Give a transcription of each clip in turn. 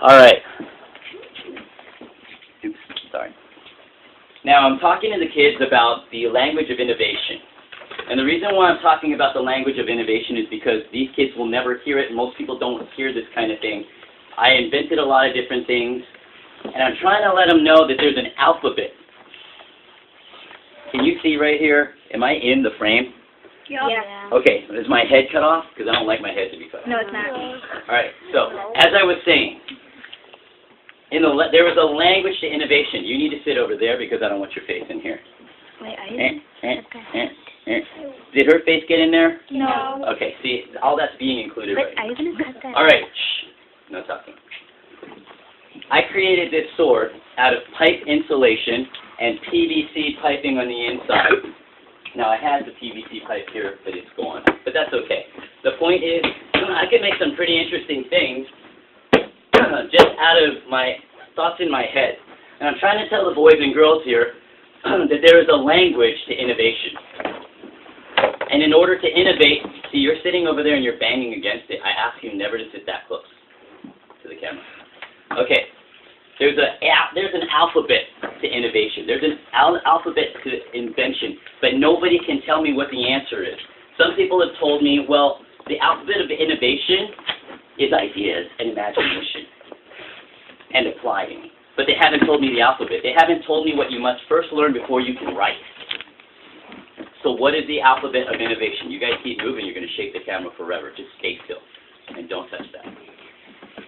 All right. Oops, sorry. Now I'm talking to the kids about the language of innovation. And the reason why I'm talking about the language of innovation is because these kids will never hear it, and most people don't hear this kind of thing. I invented a lot of different things, and I'm trying to let them know that there's an alphabet. Can you see right here? Am I in the frame? Yeah. Okay, is my head cut off? Because I don't like my head to be cut off. No, it's not. All right, so as I was saying, there was a language to innovation. You need to sit over there because I don't want your face in here. Wait, are you? Did her face get in there? No. Okay, see, all that's being included But right are you going to cut that? All right, shh, no talking. I created this sword out of pipe insulation and PVC piping on the inside. Now, I had the PVC pipe here, but it's gone. But that's okay. The point is, I can make some pretty interesting things just out of my thoughts in my head. And I'm trying to tell the boys and girls here that there is a language to innovation. And in order to innovate, see, you're sitting over there and you're banging against it. I ask you never to sit that close to the camera. Okay. There's an alphabet to innovation. There's an alphabet to invention, but nobody can tell me what the answer is. Some people have told me, well, the alphabet of innovation is ideas and imagination and applying. But they haven't told me the alphabet. They haven't told me what you must first learn before you can write. So what is the alphabet of innovation? You guys keep moving, you're going to shake the camera forever. Just stay still and don't touch that.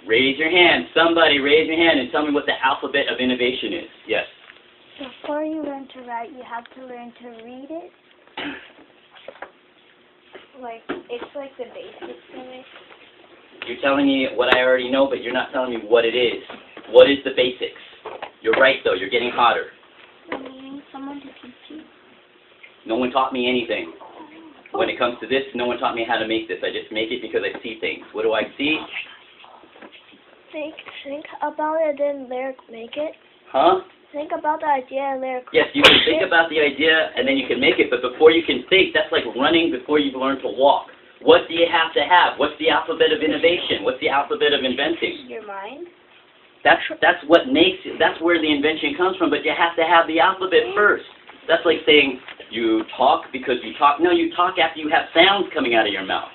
Raise your hand. Somebody raise your hand and tell me what the alphabet of innovation is. Yes? Before you learn to write, you have to learn to read it. It's like the basics of it. You're telling me what I already know, but you're not telling me what it is. What is the basics? You're right, though. You're getting hotter. Needing someone to teach you. No one taught me anything. When it comes to this, no one taught me how to make this. I just make it because I see things. What do I see? Think about it, then lyric make it. Huh? Think about the idea and lyric. Yes, you can think about the idea and then you can make it, but before you can think, that's like running before you've learned to walk. What do you have to have? What's the alphabet of innovation? What's the alphabet of inventing? Your mind. That's what makes it. That's where the invention comes from, but you have to have the alphabet first. That's like saying you talk because you talk. No, you talk after you have sounds coming out of your mouth.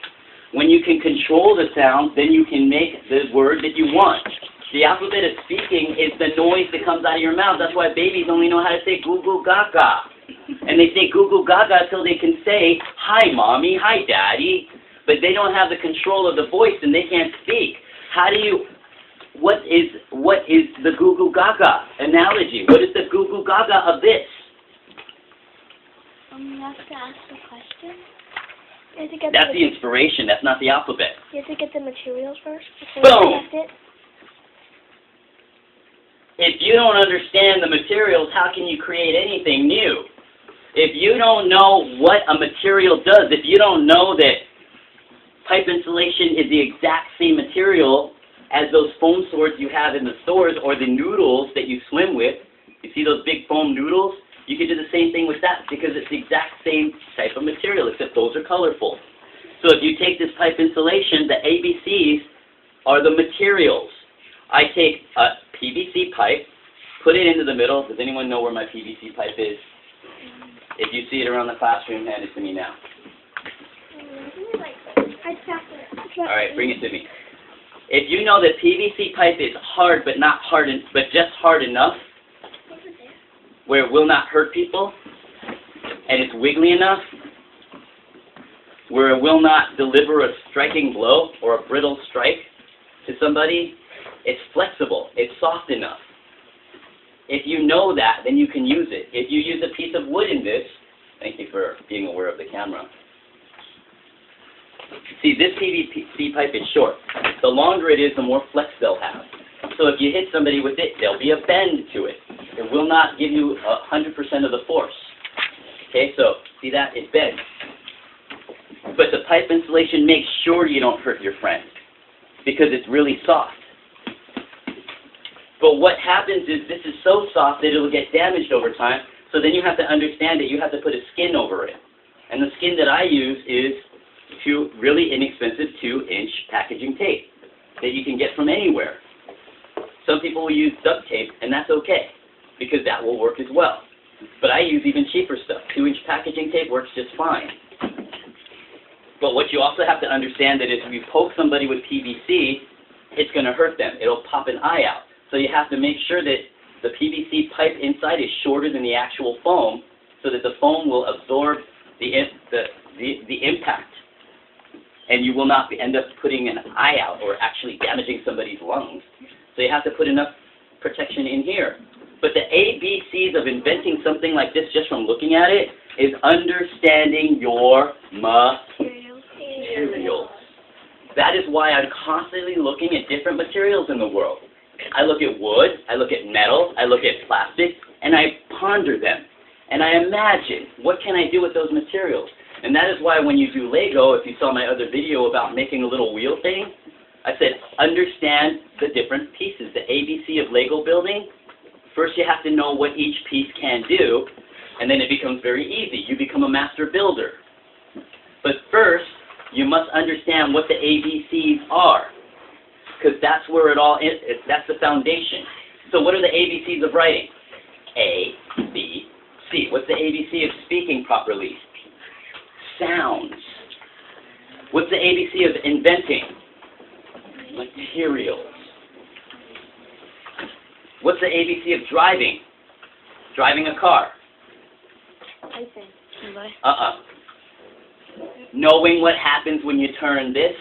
When you can control the sounds, then you can make the word that you want. The alphabet of speaking is the noise that comes out of your mouth. That's why babies only know how to say Googoo Gaga. And they say Googoo Gaga until they can say, hi, Mommy, hi, Daddy. But they don't have the control of the voice and they can't speak. How do you, what is the Googoo Gaga analogy? What is the Googoo Gaga of this? You have to ask the question. That's the inspiration. That's not the alphabet. You have to get the materials first before Boom! you connect it. If you don't understand the materials, how can you create anything new? If you don't know what a material does, if you don't know that pipe insulation is the exact same material as those foam swords you have in the stores or the noodles that you swim with, you see those big foam noodles? You can do the same thing with that because it's the exact same type of material, except those are colorful. So if you take this pipe insulation, the ABCs are the materials. I take a PVC pipe, put it into the middle. Does anyone know where my PVC pipe is? If you see it around the classroom, hand it to me now. All right, bring it to me. If you know that PVC pipe is hard, but not hard, but just hard enough, where it will not hurt people, and it's wiggly enough, where it will not deliver a striking blow or a brittle strike to somebody, it's flexible, it's soft enough. If you know that, then you can use it. If you use a piece of wood in this, thank you for being aware of the camera. See, this PVC pipe is short. The longer it is, the more flex they'll have. So if you hit somebody with it, there'll be a bend to it. It will not give you 100% of the force. Okay, so see that? It bends. But the pipe insulation makes sure you don't hurt your friend because it's really soft. But what happens is this is so soft that it will get damaged over time, so then you have to understand that you have to put a skin over it. And the skin that I use is really inexpensive 2-inch packaging tape that you can get from anywhere. Some people will use duct tape, and that's okay, because that will work as well. But I use even cheaper stuff. 2-inch packaging tape works just fine. But what you also have to understand that is if you poke somebody with PVC, it's going to hurt them. It'll pop an eye out. So you have to make sure that the PVC pipe inside is shorter than the actual foam, so that the foam will absorb the impact, and you will not end up putting an eye out or actually damaging somebody's lungs. So you have to put enough protection in here. But the ABCs of inventing something like this just from looking at it is understanding your materials. That is why I'm constantly looking at different materials in the world. I look at wood, I look at metal, I look at plastic, and I ponder them. And I imagine, what can I do with those materials? And that is why when you do Lego, if you saw my other video about making a little wheel thing, I said, understand the different pieces, the ABC of Lego building. First you have to know what each piece can do, and then it becomes very easy. You become a master builder. But first, you must understand what the ABCs are, because that's where it all is. That's the foundation. So what are the ABCs of writing? A, B, C. What's the ABC of speaking properly? Sounds. What's the ABC of inventing? Materials. What's the ABC of driving? Driving a car. Knowing what happens when you turn this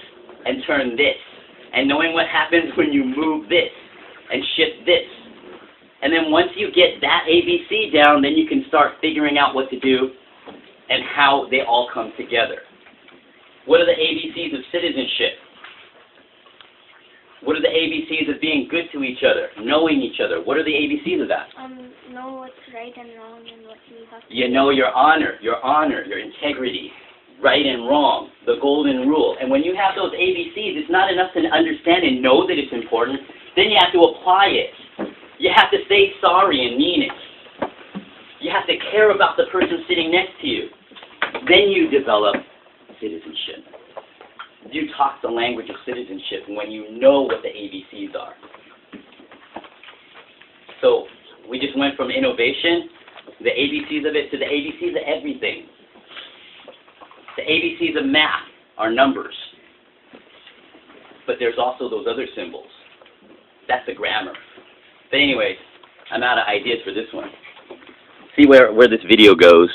and turn this. And knowing what happens when you move this and shift this. And then once you get that ABC down, then you can start figuring out what to do and how they all come together. What are the ABCs of citizenship? What are the ABCs of being good to each other, knowing each other? What are the ABCs of that? Know what's right and wrong and what you have to You know your honor, your integrity, right and wrong, the golden rule. And when you have those ABCs, it's not enough to understand and know that it's important. Then you have to apply it. You have to say sorry and mean it. You have to care about the person sitting next to you. Then you develop citizenship. You talk the language of citizenship when you know what the ABCs are. So we just went from innovation, the ABCs of it, to the ABCs of everything. The ABCs of math are numbers. But there's also those other symbols. That's the grammar. But anyways, I'm out of ideas for this one. See where this video goes.